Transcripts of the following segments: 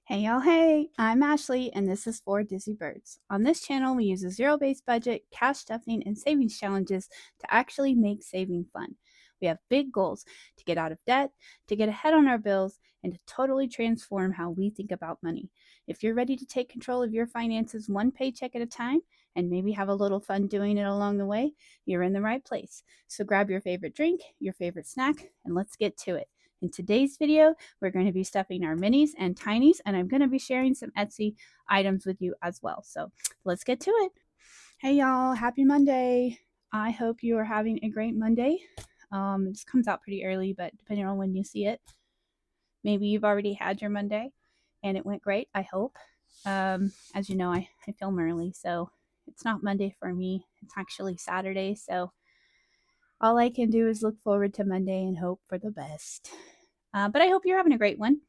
Hey y'all, hey, I'm Ashley and this is for Dizzy Birds. On this channel, we use a zero-based budget, cash stuffing, and savings challenges to actually make saving fun. We have big goals to get out of debt, to get ahead on our bills, and to totally transform how we think about money. If you're ready to take control of your finances one paycheck at a time and maybe have a little fun doing it along the way, you're in the right place. So grab your favorite drink, your favorite snack, and let's get to it. In today's video, we're going to be stuffing our minis and tinies, and I'm going to be sharing some Etsy items with you as well. So let's get to it. Hey y'all, happy Monday. I hope you are having a great Monday. This comes out pretty early, but depending on when you see it, maybe you've already had your Monday and it went great, I hope. As you know, I film early, so it's not Monday for me. It's actually Saturday, so all I can do is look forward to Monday and hope for the best. But I hope you're having a great one.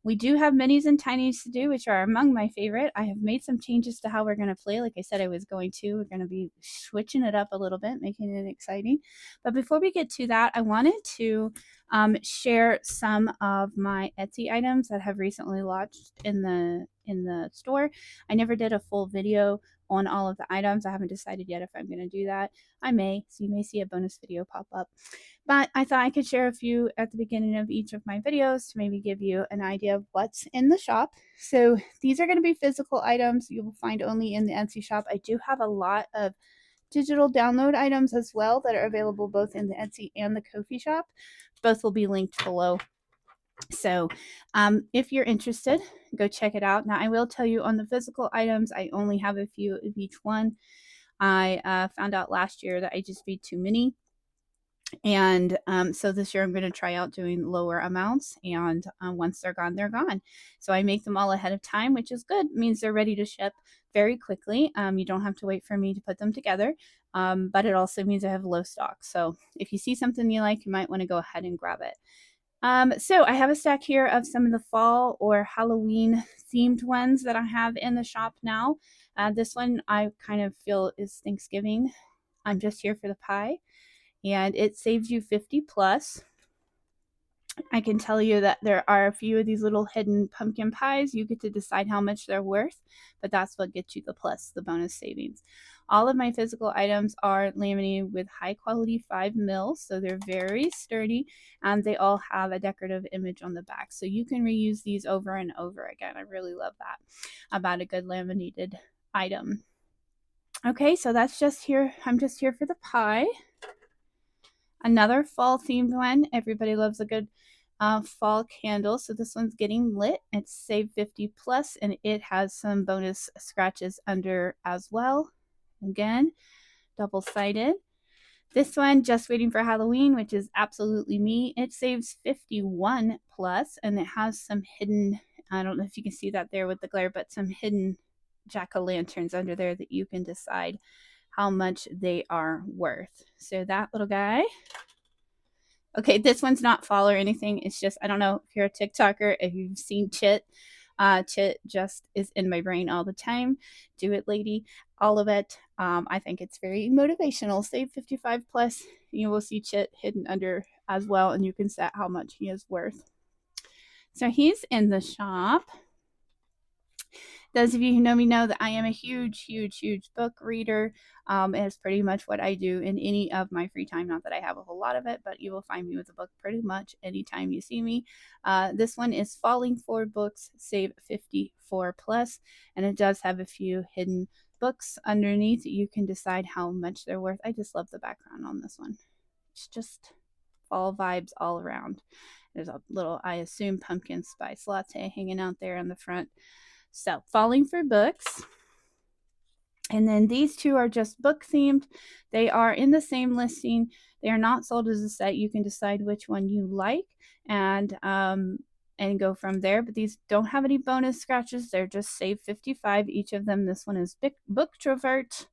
We do have minis and tinies to do, which are among my favorite. I have made some changes to how we're going to play. Like I said, I was going to. We're going to be switching it up a little bit, making it exciting. But before we get to that, I wanted to share some of my Etsy items that have recently launched in the store. I never did a full video on all of the items. I haven't decided yet if I'm going to do that. I may, so you may see a bonus video pop up. But I thought I could share a few at the beginning of each of my videos to maybe give you an idea of what's in the shop. So these are going to be physical items you will find only in the Etsy shop. I do have a lot of digital download items as well that are available both in the Etsy and the Ko-fi shop. Both will be linked below. So if you're interested, go check it out. Now I will tell you on the physical items, I only have a few of each one. I found out last year that I just made too many. And so this year I'm going to try out doing lower amounts, and once they're gone, they're gone. So I make them all ahead of time, which is good. It means they're ready to ship very quickly. You don't have to wait for me to put them together, but it also means I have low stock. So if you see something you like, you might want to go ahead and grab it. So I have a stack here of some of the fall or Halloween themed ones that I have in the shop now. This one I kind of feel is Thanksgiving. I'm just here for the pie, and it saves you 50 plus. I can tell you that there are a few of these little hidden pumpkin pies. You get to decide how much they're worth, but that's what gets you the plus, the bonus savings. All of my physical items are laminated with high quality 5 mils, so they're very sturdy, and they all have a decorative image on the back. So you can reuse these over and over again. I really love that about a good laminated item. Okay, so that's just here. I'm just here for the pie. Another fall themed one. Everybody loves a good fall candle. So this one's getting lit. It's Save 50 plus, and it has some bonus scratches under as well. Again, double-sided. This one, just waiting for Halloween, which is absolutely me. It saves 51 plus, and it has some hidden, I don't know if you can see that there with the glare, but some hidden jack-o'-lanterns under there that you can decide how much they are worth. So that little guy. Okay, this one's not fall or anything. It's just, I don't know if you're a TikToker, if you've seen Chit. Chit just is in my brain all the time. Do it, lady. All of it. I think it's very motivational. Save 55 plus. You will see Chit hidden under as well, and you can set how much he is worth. So he's in the shop. Those of you who know me know that I am a huge, huge, huge book reader. It's pretty much what I do in any of my free time. Not that I have a whole lot of it, but you will find me with a book pretty much anytime you see me. This one is Falling for Books, Save 54 plus, and it does have a few hidden books underneath. You can decide how much they're worth. I just love the background on this one. It's just fall vibes all around. There's a little, I assume, pumpkin spice latte hanging out there in the front. So, Falling for Books. And then these two are just book themed. They are in the same listing. They are not sold as a set. You can decide which one you like and go from there. But these don't have any bonus scratches. They're just Save 55 each of them. This one is Booktrovert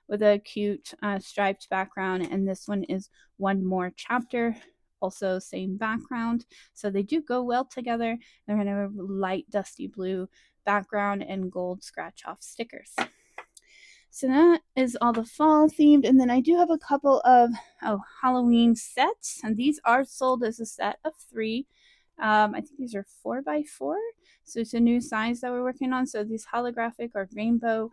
with a cute striped background, and this one is One More Chapter, also same background. So they do go well together. They're going to have a light dusty blue background and gold scratch off stickers. So that is all the fall themed, and then I do have a couple of Halloween sets, and these are sold as a set of 3. I think these are 4x4. So it's a new size that we're working on. So these holographic or rainbow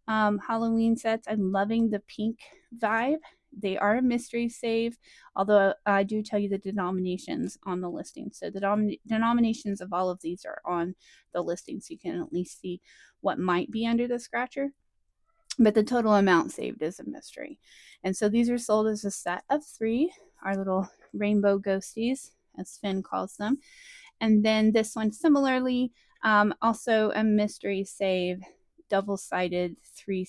Halloween sets. I'm loving the pink vibe. They are a mystery save, although I do tell you the denominations on the listing. So the denominations of all of these are on the listing, so you can at least see what might be under the scratcher. But the total amount saved is a mystery. And so these are sold as a set of 3, our little rainbow ghosties, as Finn calls them. And then this one, similarly, also a mystery save, double-sided 3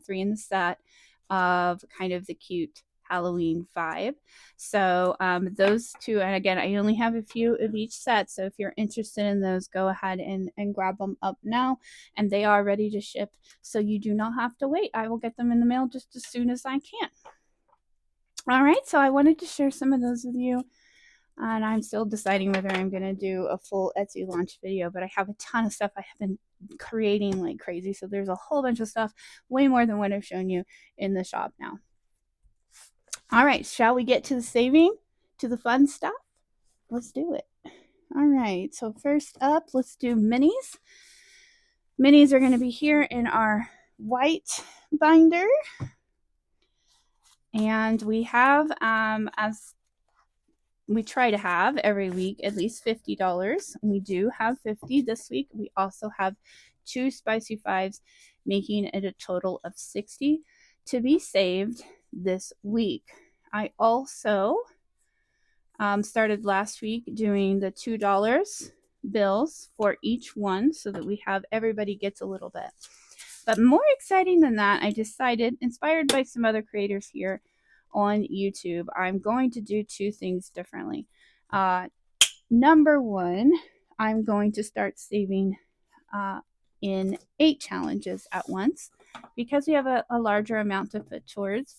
in the set of kind of the cute Halloween vibe. So those 2, and again, I only have a few of each set. So if you're interested in those, go ahead and grab them up now. And they are ready to ship. So you do not have to wait. I will get them in the mail just as soon as I can. All right, so I wanted to share some of those with you. And I'm still deciding whether I'm going to do a full Etsy launch video, but I have a ton of stuff I have been creating like crazy. So there's a whole bunch of stuff, way more than what I've shown you in the shop now. All right, shall we get to the saving, to the fun stuff? Let's do it. All right, so first up, let's do minis. Minis are going to be here in our white binder. And we have, as we try to have every week, at least $50. We do have 50 this week. We also have 2 spicy fives, making it a total of 60 to be saved this week. I also started last week doing the $2 bills for each one so that we have everybody gets a little bit. But more exciting than that, I decided, inspired by some other creators here on YouTube, I'm going to do 2 things differently. Number 1, I'm going to start saving in 8 challenges at once because we have a larger amount to put towards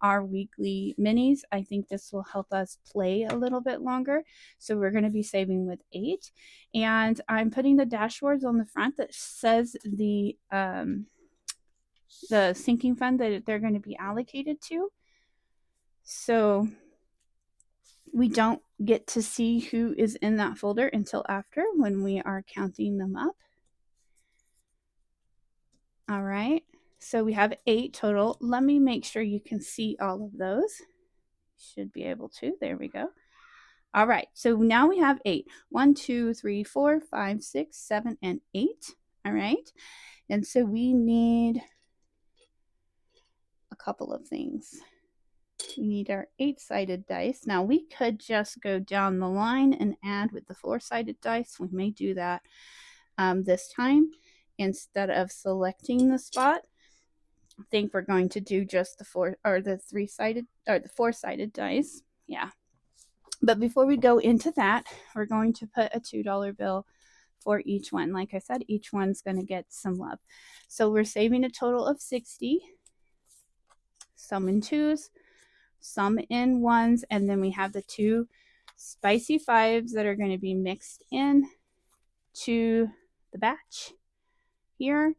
our weekly minis. I think this will help us play a little bit longer. So we're going to be saving with 8. And I'm putting the dashboards on the front that says the sinking fund that they're going to be allocated to. So we don't get to see who is in that folder until after, when we are counting them up. All right, so we have 8 total. Let me make sure you can see all of those. Should be able to. There we go. All right, so now we have 8. 1, 2, 3, 4, 5, 6, 7, and 8. All right, and so we need a couple of things. We need our 8-sided dice. Now we could just go down the line and add with the 4-sided dice. We may do that this time instead of selecting the spot. I think we're going to do just the 3-sided or the 4-sided dice. Yeah. But before we go into that, we're going to put a $2 bill for each one. Like I said, each one's going to get some love. So we're saving a total of 60. Some in 2s, some in 1s, and then we have the 2 spicy 5s that are going to be mixed in to the batch here.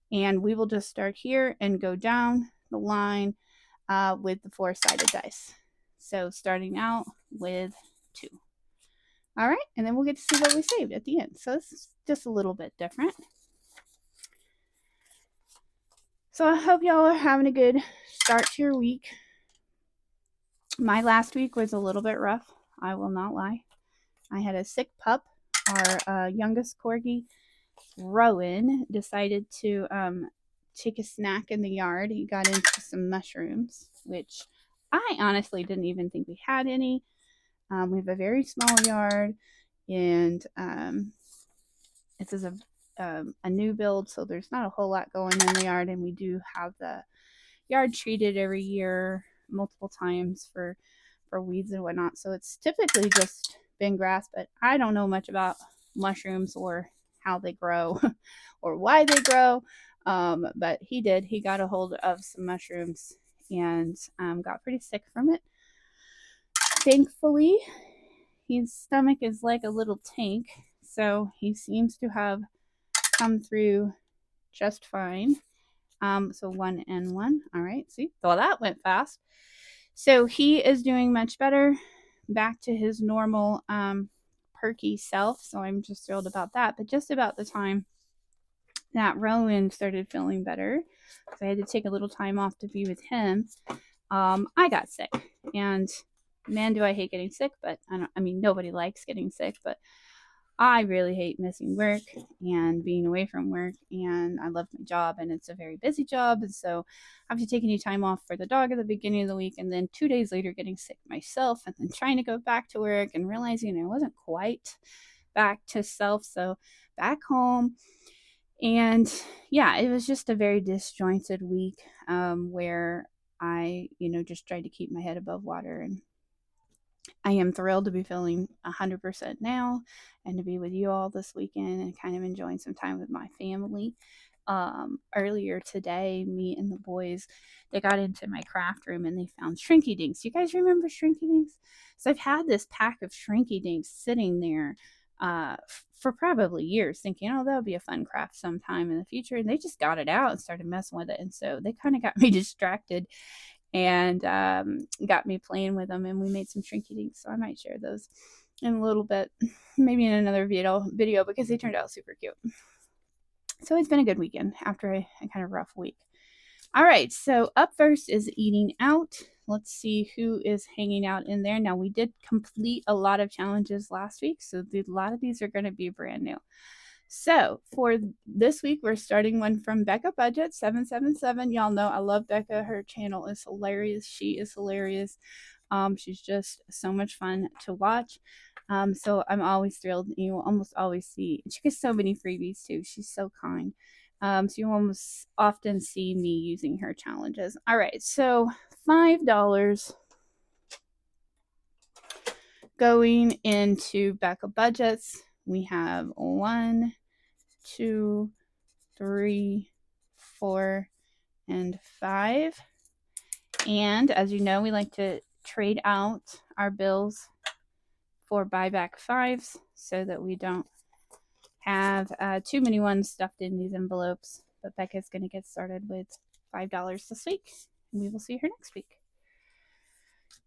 And we will just start here and go down the line with the 4-sided dice. So starting out with 2. All right, and then we'll get to see what we saved at the end. So this is just a little bit different. So I hope y'all are having a good start to your week. My last week was a little bit rough, I will not lie. I had a sick pup. Our youngest corgi, Rowan, decided to take a snack in the yard. He got into some mushrooms, which I honestly didn't even think we had any. We have a very small yard, and this is a new build, so there's not a whole lot going in the yard, and we do have the yard treated every year multiple times for weeds and whatnot. So it's typically just been grass, but I don't know much about mushrooms or how they grow or why they grow. But he did. He got a hold of some mushrooms and got pretty sick from it. Thankfully, his stomach is like a little tank, so he seems to have come through just fine. So 1 and 1. All right, see? Well, that went fast. So he is doing much better, back to his normal perky self, so I'm just thrilled about that. But just about the time that Rowan started feeling better, because I had to take a little time off to be with him, I got sick. And man, do I hate getting sick, but I mean, nobody likes getting sick, but I really hate missing work and being away from work, and I love my job, and it's a very busy job, and so I have to take any time off for the dog at the beginning of the week, and then 2 days later getting sick myself, and then trying to go back to work and realizing I wasn't quite back to self, so back home. And yeah, it was just a very disjointed week, where I, just tried to keep my head above water. And I am thrilled to be feeling 100% now and to be with you all this weekend and kind of enjoying some time with my family. Earlier today, me and the boys, they got into my craft room and they found Shrinky Dinks. You guys remember Shrinky Dinks? So I've had this pack of Shrinky Dinks sitting there for probably years, thinking, oh, that would be a fun craft sometime in the future. And they just got it out and started messing with it. And so they kind of got me distracted and got me playing with them, and we made some Shrinky Dinks. So I might share those in a little bit, maybe in another video, because they turned out super cute. So it's been a good weekend after a kind of rough week. All right, so up first is eating out. Let's see who is hanging out in there. Now, we did complete a lot of challenges last week, so a lot of these are going to be brand new. So for this week, we're starting one from Becca Budget 777. Y'all know I love Becca. Her channel is hilarious. She is hilarious. She's just so much fun to watch. So I'm always thrilled. You will almost always see, she gets so many freebies too. She's so kind. So you almost often see me using her challenges. All right, so $5 going into Becca Budgets. We have 1, 2, 3, 4, and 5. And as you know, we like to trade out our bills for buyback 5s so that we don't have too many ones stuffed in these envelopes. But Becca's going to get started with $5 this week, and we will see her next week.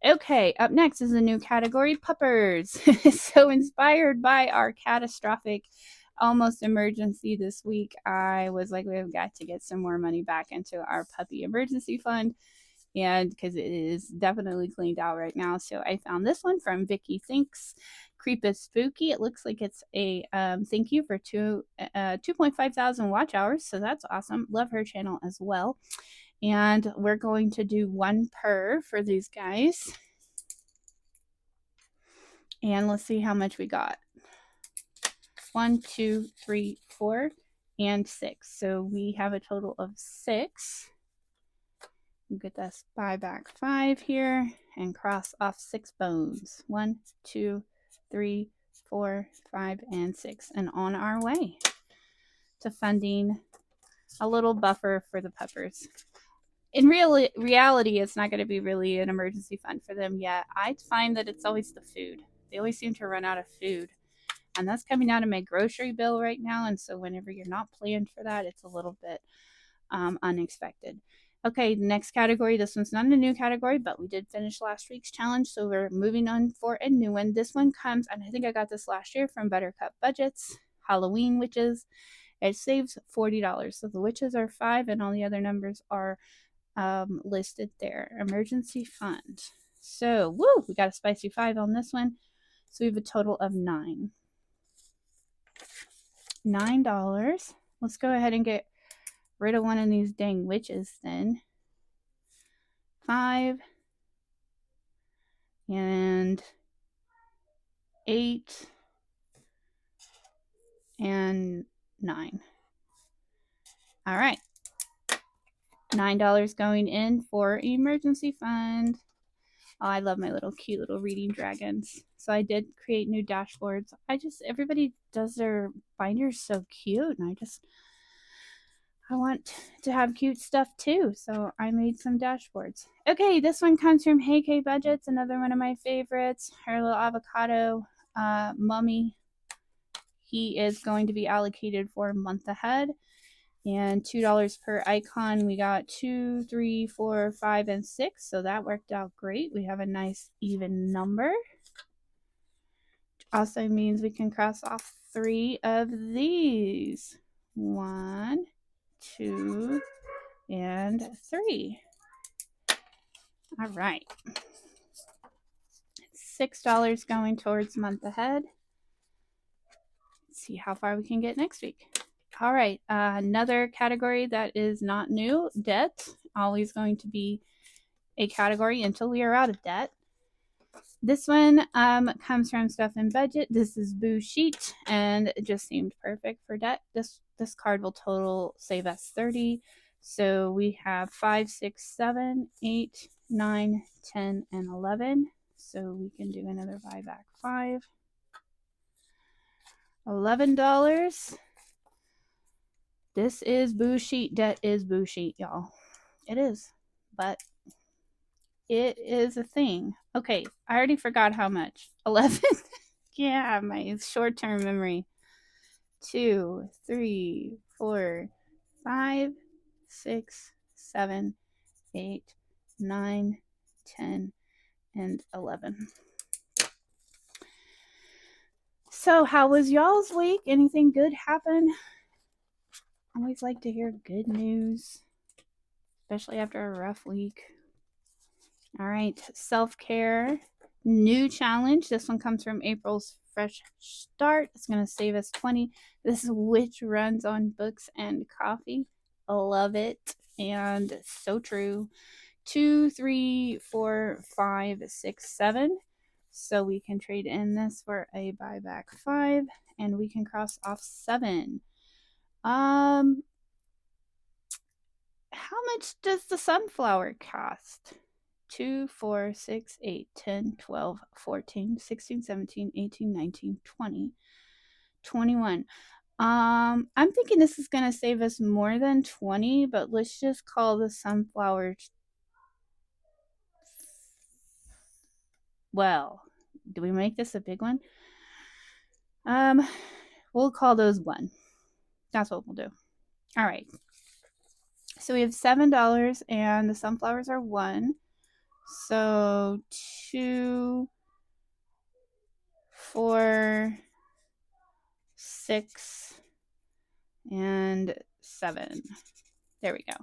Okay, up next is a new category, puppers. So inspired by our catastrophic almost emergency this week, I was like, we've got to get some more money back into our puppy emergency fund, and because it is definitely cleaned out right now. So I found this one from Vicky Thinks. Creep is Spooky. It looks like it's a thank you for 2.5 thousand watch hours, so that's awesome. Love her channel as well. And we're going to do one per for these guys. And let's see how much we got. 1, 2, 3, 4, and 6. So we have a total of 6. We'll get this buyback 5 here and cross off 6 bones. 1, 2, 3, 4, 5, and 6. And on our way to funding a little buffer for the puppers. In reality, it's not going to be really an emergency fund for them yet. I find that it's always the food. They always seem to run out of food. And that's coming out of my grocery bill right now. And so whenever you're not planned for that, it's a little bit unexpected. Okay, next category. This one's not a new category, but we did finish last week's challenge. So we're moving on for a new one. This one comes, and I think I got this last year from Buttercup Budgets, Halloween Witches. It saves $40. So the witches are 5 and all the other numbers are listed there. Emergency fund. So, woo, we got a spicy 5 on this one. So we have a total of $9. Let's go ahead and get rid of one of these dang witches then. 5 and 8 and 9. All right. $9 going in for emergency fund. Oh, I love my little cute little reading dragons. So I did create new dashboards. Everybody does their binders so cute, and I want to have cute stuff too. So I made some dashboards. Okay, this one comes from Hey K Budgets, another one of my favorites. Her little avocado mummy. He is going to be allocated for a month ahead. And $2 per icon. We got 2, 3, 4, 5, and 6. So that worked out great. We have a nice even number. also means we can cross off 3 of these. 1, 2, and 3. All right. $6 going towards month ahead. Let's see how far we can get next week. All right, another category that is not new, debt. Always going to be a category until we are out of debt. This one comes from Stuff and Budget. This is Boo Sheet, and it just seemed perfect for debt. This card will total save us 30. So we have 5, 6, 7, 8, 9, 10, and 11. So we can do another buyback 5. $11. This is Boo Sheet. Debt is Boo Sheet, y'all. It is. But it is a thing. Okay, I already forgot how much. 11. Yeah, my short-term memory. 2, 3, 4, 5, 6, 7, 8, 9, 10, and 11. So, how was y'all's week? Anything good happen? I always like to hear good news, especially after a rough week. All right, self-care, new challenge. This one comes from April's Fresh Start. It's going to save us 20. This is which runs on books and coffee. I love it, and so true. 2, 3, 4, 5, 6, 7. So we can trade in this for a buyback 5, and we can cross off 7. How much does the sunflower cost? 2, 4, 6, 8, 10, 12, 14, 16, 17, 18, 19, 20, 21. I'm thinking this is going to save us more than 20, but let's just call the sunflowers. Well, do we make this a big one? We'll call those 1. That's what we'll do. All right. So we have $7 and the sunflowers are 1. So 2, 4, 6, and 7. There we go.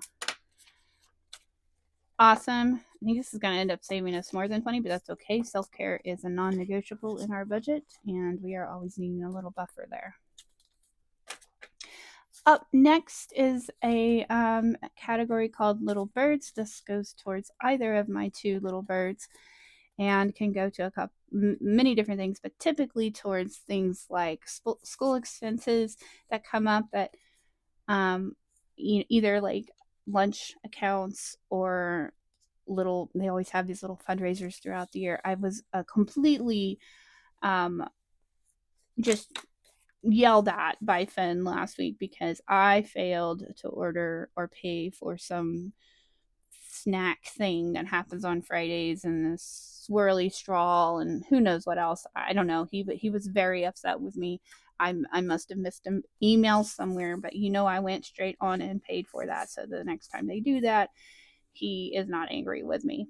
Awesome. I think this is going to end up saving us more than 20, but that's okay. Self-care is a non-negotiable in our budget, and we are always needing a little buffer there. Up next is a category called Little Birds. This goes towards either of my 2 little birds and can go to many different things, but typically towards things like school expenses that come up that either like lunch accounts or they always have these little fundraisers throughout the year. I was completely just yelled at by Finn last week because I failed to order or pay for some snack thing that happens on Fridays and this swirly straw and who knows what else. I don't know. He was very upset with me. I must have missed an email somewhere, but I went straight on and paid for that. So the next time they do that, he is not angry with me.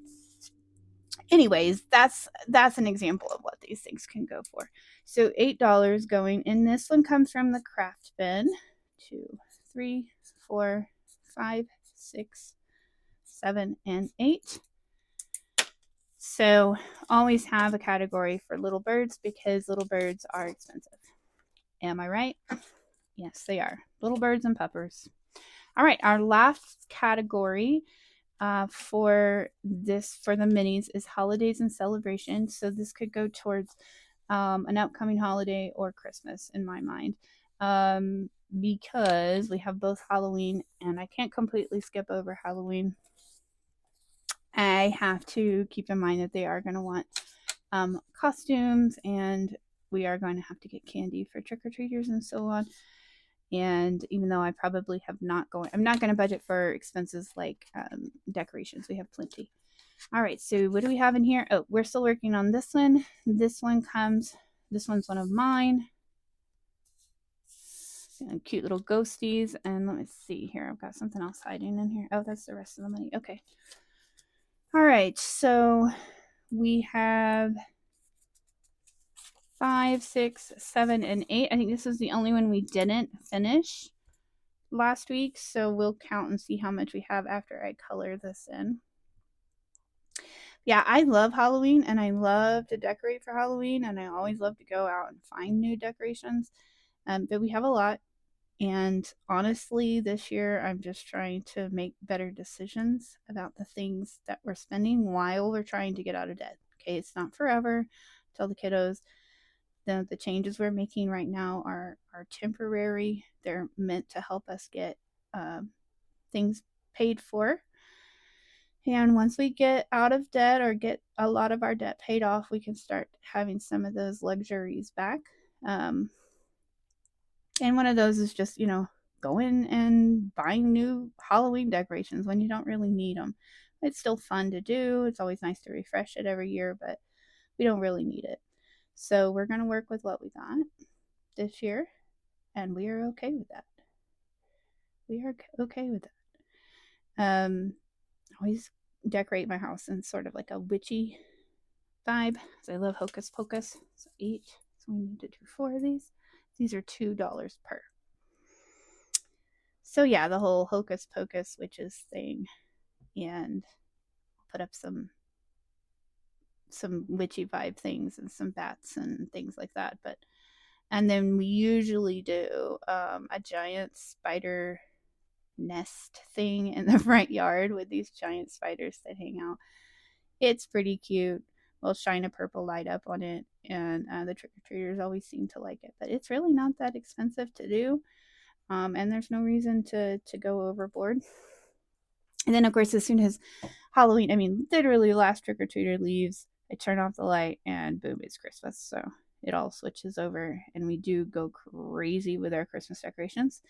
Anyways, that's an example of what these things can go for. So $8 going in. This one comes from the craft bin. 2, 3, 4, 5, 6, 7, and 8. So always have a category for little birds because little birds are expensive. Am I right? Yes, they are. Little birds and puppers. All right, our last category for the minis is holidays and celebrations. So this could go towards an upcoming holiday or Christmas in my mind, because we have both Halloween and I can't completely skip over Halloween. I have to keep in mind that they are going to want costumes, and we are going to have to get candy for trick-or-treaters and so on. And even though I probably I'm not going to budget for expenses like decorations. We have plenty. All right, so what do we have in here? Oh, we're still working on this one. This one's one of mine. Cute little ghosties. And let me see here. I've got something else hiding in here. Oh, that's the rest of the money. Okay. All right, so we have 5, 6, 7, and 8. I think this is the only one we didn't finish last week, so we'll count and see how much we have after I color this in. Yeah, I love Halloween and I love to decorate for Halloween, and I always love to go out and find new decorations. But we have a lot, and honestly, this year I'm just trying to make better decisions about the things that we're spending while we're trying to get out of debt. Okay, it's not forever. Tell the kiddos the changes we're making right now are temporary. They're meant to help us get things paid for. And once we get out of debt or get a lot of our debt paid off, we can start having some of those luxuries back. And one of those is just, going and buying new Halloween decorations when you don't really need them. It's still fun to do. It's always nice to refresh it every year, but we don't really need it. So we're going to work with what we got this year, and we are okay with that. We are okay with that. Always decorate my house in sort of like a witchy vibe, because I love hocus pocus. So 8. So we need to do 4 of these. These are $2 per. So yeah, the whole hocus pocus witches thing, and put up some witchy vibe things and some bats and things like that. And then we usually do a giant spider nest thing in the front yard with these giant spiders that hang out. It's pretty cute. We'll shine a purple light up on it, and the trick-or-treaters always seem to like it. But it's really not that expensive to do, and there's no reason to go overboard. And then, of course, as soon as Halloween, I mean, literally last trick-or-treater leaves, I turn off the light, and boom, it's Christmas. So it all switches over, and we do go crazy with our Christmas decorations.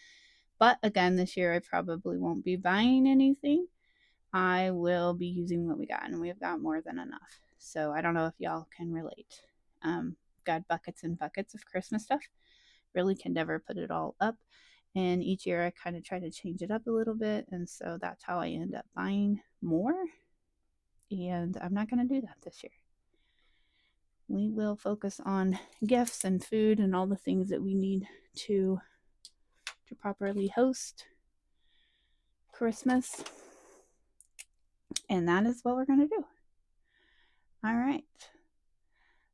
But again, this year I probably won't be buying anything. I will be using what we got, and we've got more than enough. So I don't know if y'all can relate. Got buckets and buckets of Christmas stuff. Really can never put it all up. And each year I kind of try to change it up a little bit. And so that's how I end up buying more. And I'm not going to do that this year. We will focus on gifts and food and all the things that we need to properly host Christmas. And that is what we're going to do. All right.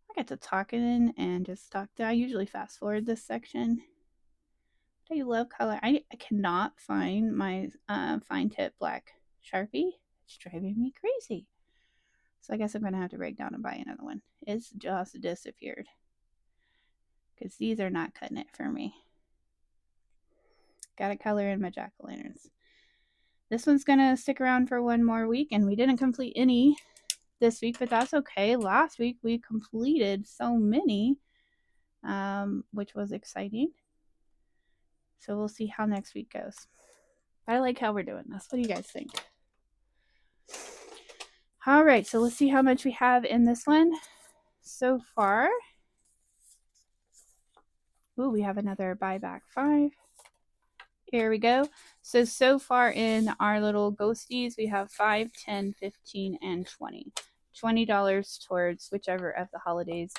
I got to talking and just talked. I usually fast forward this section. I love color. I cannot find my fine tip black Sharpie. It's driving me crazy. So I guess I'm going to have to break down and buy another one. It's just disappeared, because these are not cutting it for me. Got to color in my jack-o'-lanterns. This one's going to stick around for one more week, and we didn't complete any this week, but that's okay. Last week we completed so many, which was exciting. So we'll see how next week goes. I like how we're doing this. What do you guys think? All right, so let's see how much we have in this one so far. Ooh, we have another buyback 5. Here we go. So far in our little ghosties, we have 5, 10, 15, and 20. $20 towards whichever of the holidays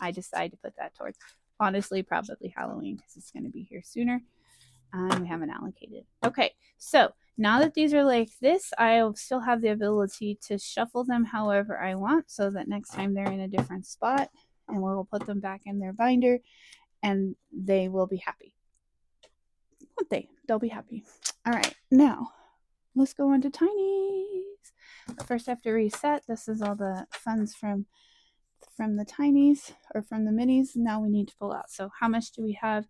I decide to put that towards. Honestly, probably Halloween, because it's going to be here sooner. We haven't allocated. Okay, so now that these are like this, I'll still have the ability to shuffle them however I want, so that next time they're in a different spot, and we'll put them back in their binder, and they will be happy. Won't they? They'll be happy. All right, now let's go on to tinies. First, I have to reset. This is all the funds from the tinies, or from the minis. Now we need to pull out. So how much do we have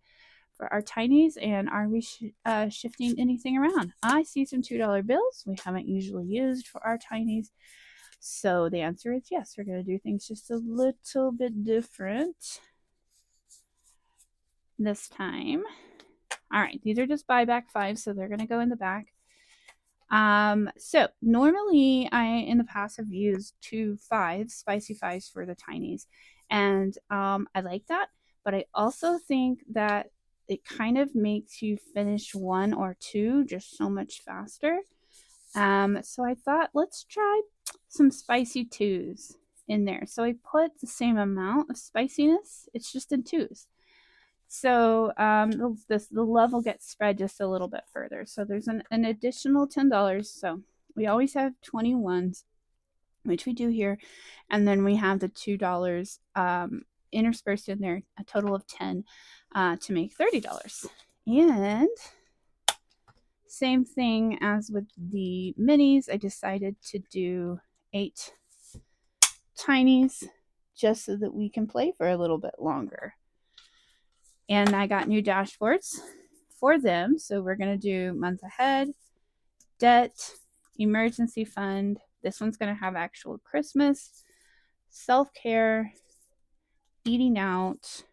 for our tinies, and are we shifting anything around? I see some $2 bills we haven't usually used for our tinies. So the answer is yes. We're going to do things just a little bit different this time. All right, these are just buyback 5, so they're going to go in the back. So normally I in the past have used 2 5s, spicy 5s for the tinies, and I like that, but I also think that it kind of makes you finish 1 or 2 just so much faster. So I thought, let's try some spicy 2s. in there. So I put the same amount of spiciness, it's just in twos. So the love will get spread just a little bit further. So there's an additional $10. So we always have 21s, which we do here. And then we have the $2 interspersed in there, a total of 10 to make $30. And same thing as with the minis, I decided to do 8 tinies just so that we can play for a little bit longer. And I got new dashboards for them. So we're going to do month ahead, debt, emergency fund. This one's going to have actual Christmas, self-care, eating out,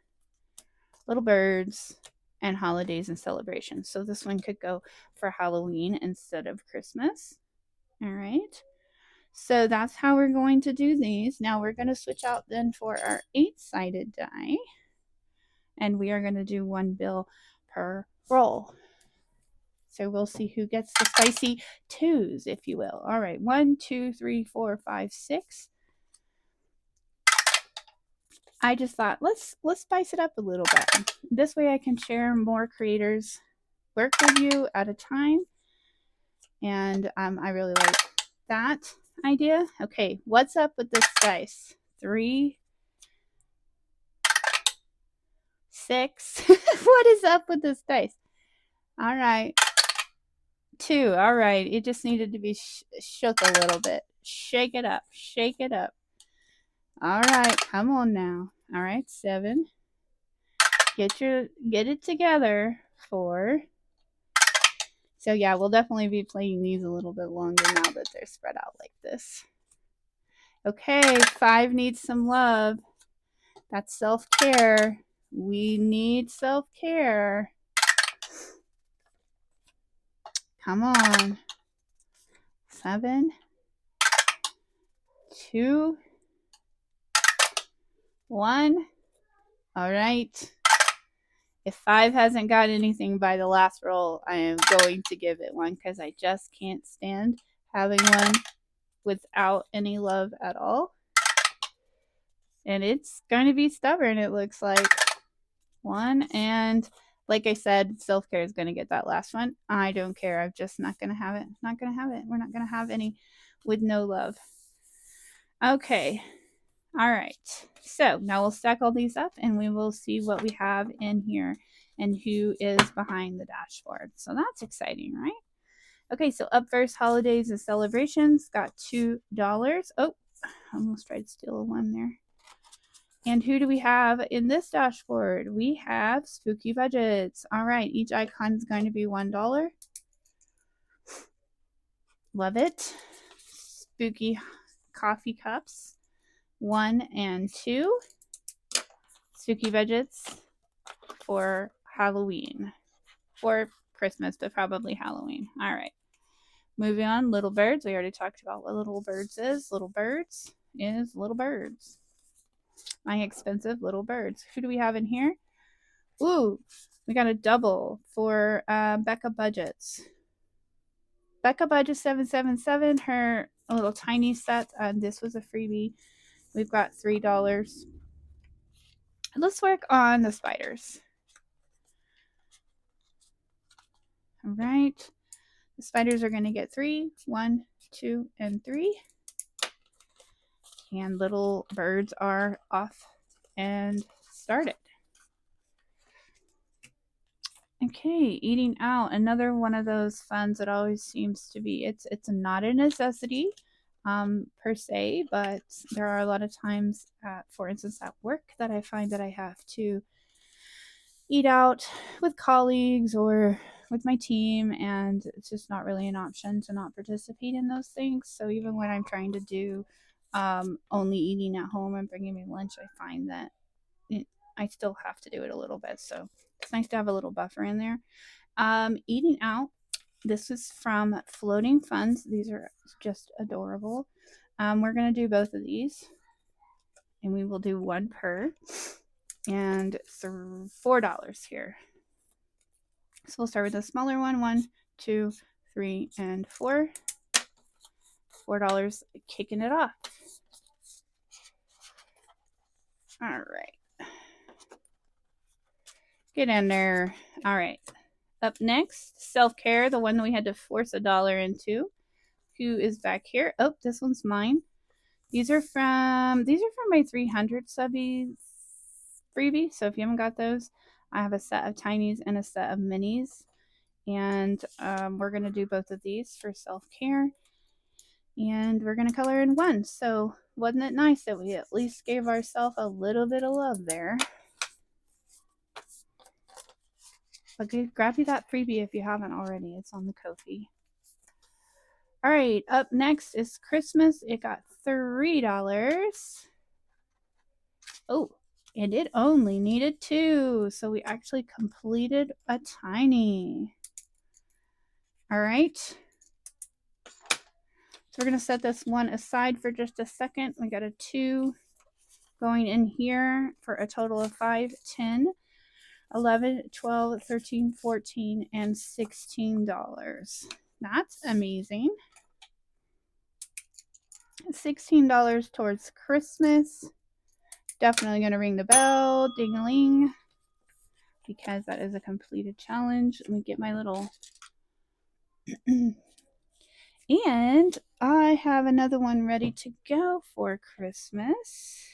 little birds, and holidays and celebrations. So this one could go for Halloween instead of Christmas. All right. So that's how we're going to do these. Now we're going to switch out then for our 8-sided die. And we are going to do 1 bill per roll. So we'll see who gets the spicy 2s, if you will. All right, 1, 2, 3, 4, 5, 6. I just thought let's spice it up a little bit. This way I can share more creators' work with you at a time. And I really like that idea. Okay, what's up with this dice? 3, 6. What is up with this dice? All right. 2. All right. It just needed to be shook a little bit. Shake it up. Shake it up. All right. Come on now. All right. 7. Get it together. 4. So yeah, we'll definitely be playing these a little bit longer now that they're spread out like this. Okay. 5 needs some love. That's self-care. We need self-care. Come on. 7, 2, 1. All right. If 5 hasn't got anything by the last roll, I am going to give it 1 because I just can't stand having one without any love at all. And it's going to be stubborn, it looks like. 1, and like I said, self-care is going to get that last one. I don't care. I'm just not going to have it. Not going to have it. We're not going to have any with no love. Okay. All right. So now we'll stack all these up and we will see what we have in here and who is behind the dashboard. So that's exciting, right? Okay, so up first, holidays and celebrations got $2. Oh, I almost tried to steal one there. And who do we have in this dashboard? We have spooky budgets. All right, each icon is going to be $1. Love it. Spooky coffee cups, 1 and 2. Spooky budgets for Halloween. For Christmas, but probably Halloween. All right. Moving on, little birds. We already talked about what little birds is. Little birds is little birds. My expensive little birds. Who do we have in here? Ooh, we got a double for Becca Budgets. Becca Budget 777, her little tiny set. This was a freebie. We've got $3. Let's work on the spiders. All right. The spiders are going to get 3. 1, 2, and 3. And little birds are off and started. Okay, eating out, another one of those funds that always seems to be, it's not a necessity per se, but there are a lot of times, for instance, at work that I find that I have to eat out with colleagues or with my team, and it's just not really an option to not participate in those things. So even when I'm trying to do only eating at home and bringing me lunch, I find that I still have to do it a little bit. So it's nice to have a little buffer in there. Eating out. This is from Floating Funds. These are just adorable. We're going to do both of these. And we will do 1 per. And $4 here. So we'll start with the smaller one. 1, 2, 3, and 4. $4 kicking it off. All right. Get in there. All right. Up next, self-care, the one that we had to force $1 into. Who is back here? Oh, this one's mine. These are from my 300 subbies freebie. So if you haven't got those, I have a set of tinies and a set of minis. And we're going to do both of these for self-care. And we're going to color in one. So wasn't it nice that we at least gave ourselves a little bit of love there? But grab you that freebie if you haven't already. It's on the Ko-fi. All right, up next is Christmas. It got $3. Oh, and it only needed 2. So we actually completed a tiny. All right. So we're going to set this one aside for just a second. We got a 2 going in here for a total of 5, 10, 11, 12, 13, 14, and $16. That's amazing. $16 towards Christmas. Definitely going to ring the bell, ding-a-ling, because that is a completed challenge. Let me get my little... And I have another one ready to go for Christmas.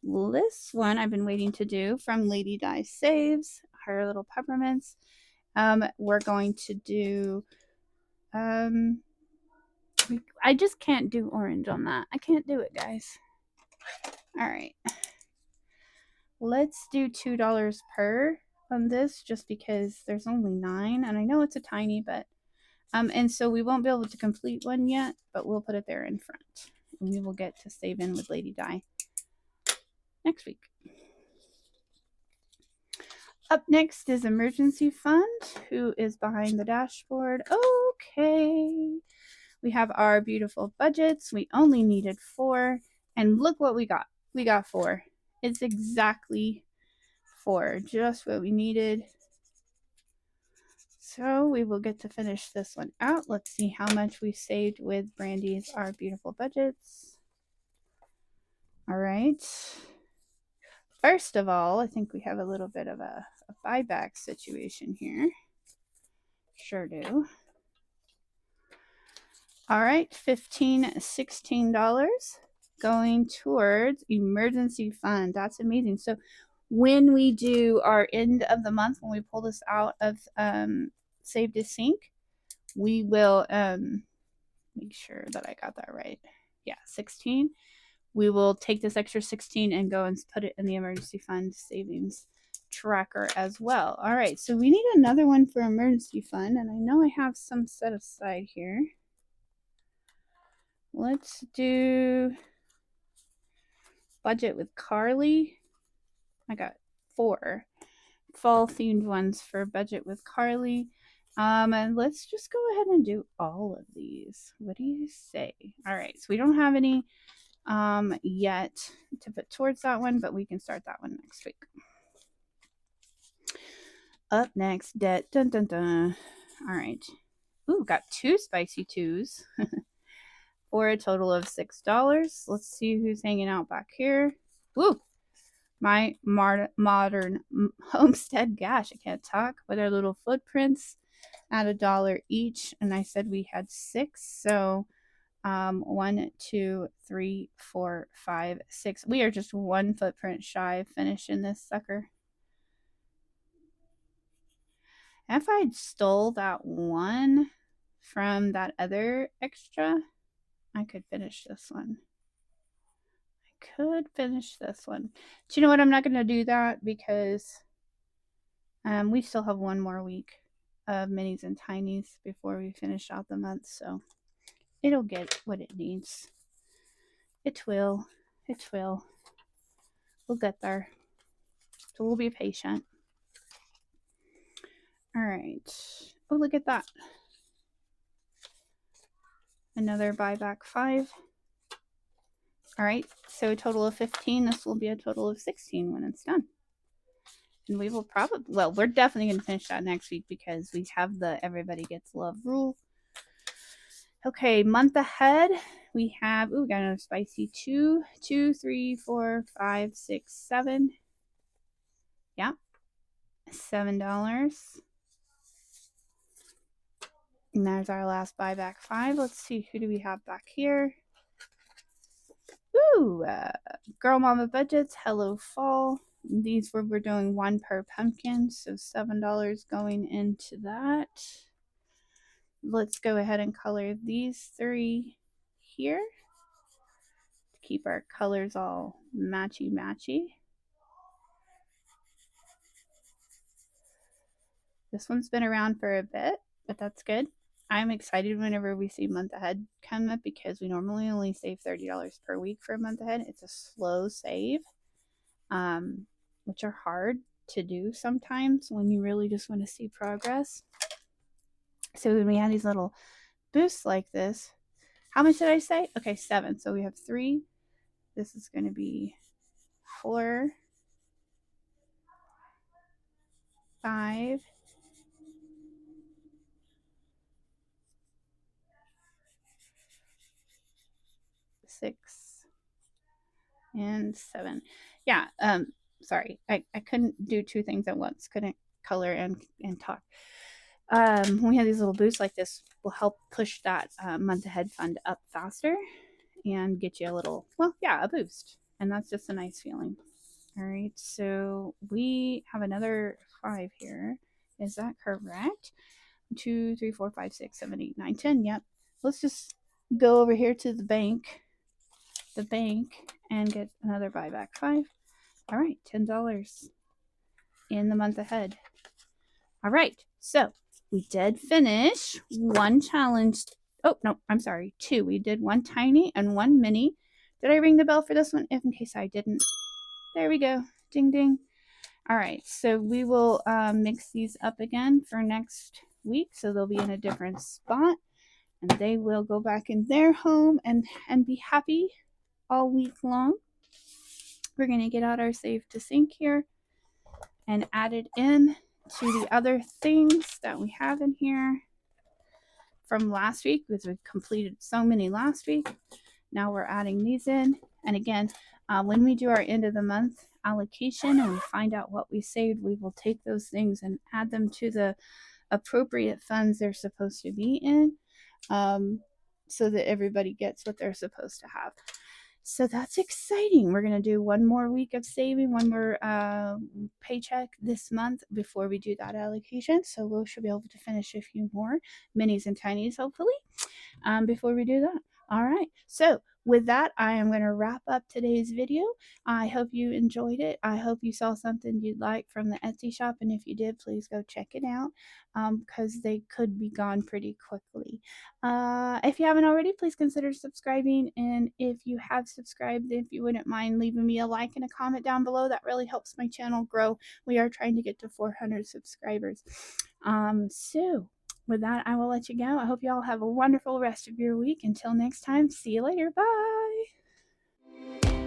This one I've been waiting to do from Lady Di Saves, her little peppermints. We're going to do... I just can't do orange on that. I can't do it, guys. All right. Let's do $2 per on this just because there's only 9. And I know it's a tiny, but... and so we won't be able to complete one yet, but we'll put it there in front. And we will get to save in with Lady Di next week. Up next is Emergency Fund, who is behind the dashboard. Okay. We have our beautiful budgets. We only needed 4. And look what we got. We got 4. It's exactly 4. Just what we needed. So we will get to finish this one out. Let's see how much we saved with Brandy's Our Beautiful Budgets. All right. First of all, I think we have a little bit of a buyback situation here. Sure do. All right, $15, $16 going towards emergency fund. That's amazing. So when we do our end of the month, when we pull this out of Save to Sync, we will make sure that I got that right. Yeah, 16. We will take this extra 16 and go and put it in the emergency fund savings tracker as well. All right, so we need another one for emergency fund, and I know I have some set aside here. Let's do budget with Carly. I got 4 fall themed ones for budget with Carly. And let's just go ahead and do all of these. What do you say? All right, so we don't have any yet to put towards that one, but we can start that one next week. Up next, debt. Dun dun dun. All right. Ooh, got 2 spicy 2s. For a total of $6. Let's see who's hanging out back here. Woo! My modern homestead. Gosh, I can't talk. With our little footprints at $1 each. And I said we had 6. So 1, 2, 3, 4, 5, 6. We are just 1 footprint shy of finishing this sucker. If I'd stole that one from that other extra, I could finish this one. I could finish this one. But you know what? I'm not going to do that because we still have 1 more week of minis and tinies before we finish out the month. So it'll get what it needs. It will. It will. We'll get there. So we'll be patient. All right. Oh, look at that. Another buyback 5. All right, so a total of 15. This will be a total of 16 when it's done. And we will probably, well, we're definitely going to finish that next week because we have the everybody gets love rule. Okay, month ahead. we have, we got another spicy 2, 2, 3, 4, 5, 6, 7. Yeah, $7. And there's our last buyback 5. Let's see, who do we have back here? Ooh, Girl Mama Budgets, Hello Fall. These we're doing 1 per pumpkin, so $7 going into that. Let's go ahead and color these 3 here to keep our colors all matchy-matchy. This one's been around for a bit, but that's good. I'm excited whenever we see month ahead come up because we normally only save $30 per week for a month ahead. It's a slow save, which are hard to do sometimes when you really just want to see progress. So when we have these little boosts like this, how much did I say? Okay, 7. So we have 3. This is going to be 4, 5, 6, and 7. Yeah, sorry, I couldn't do 2 things at once. Couldn't color and talk. When we have these little boosts like this, will help push that month ahead fund up faster and get you a little, well, yeah, a boost. And that's just a nice feeling. All right, so we have another 5 here. Is that correct? 2, 3, 4, 5, 6, 7, 8, 9, 10. Yep. Let's just go over here to the bank, and get another buyback 5. All right, $10 in the month ahead. All right, so we did finish 1 challenge. Oh, no, I'm sorry, 2. We did 1 tiny and 1 mini. Did I ring the bell for this one? If in case I didn't. There we go. Ding, ding. All right, so we will mix these up again for next week. So they'll be in a different spot. And they will go back in their home and be happy all week long. We're going to get out our save to sync here and add it in to the other things that we have in here from last week because we completed so many last week. Now we're adding these in. And again, when we do our end of the month allocation and we find out what we saved, we will take those things and add them to the appropriate funds they're supposed to be in, so that everybody gets what they're supposed to have. So that's exciting. We're going to do 1 more week of saving, 1 more paycheck this month before we do that allocation. So we should be able to finish a few more minis and tinies, hopefully, before we do that. All right. So with that, I am going to wrap up today's video. I hope you enjoyed it. I hope you saw something you'd like from the Etsy shop. And if you did, please go check it out because they could be gone pretty quickly. If you haven't already, please consider subscribing. And if you have subscribed, if you wouldn't mind leaving me a like and a comment down below, that really helps my channel grow. We are trying to get to 400 subscribers. So with that, I will let you go. I hope you all have a wonderful rest of your week. Until next time, see you later. Bye.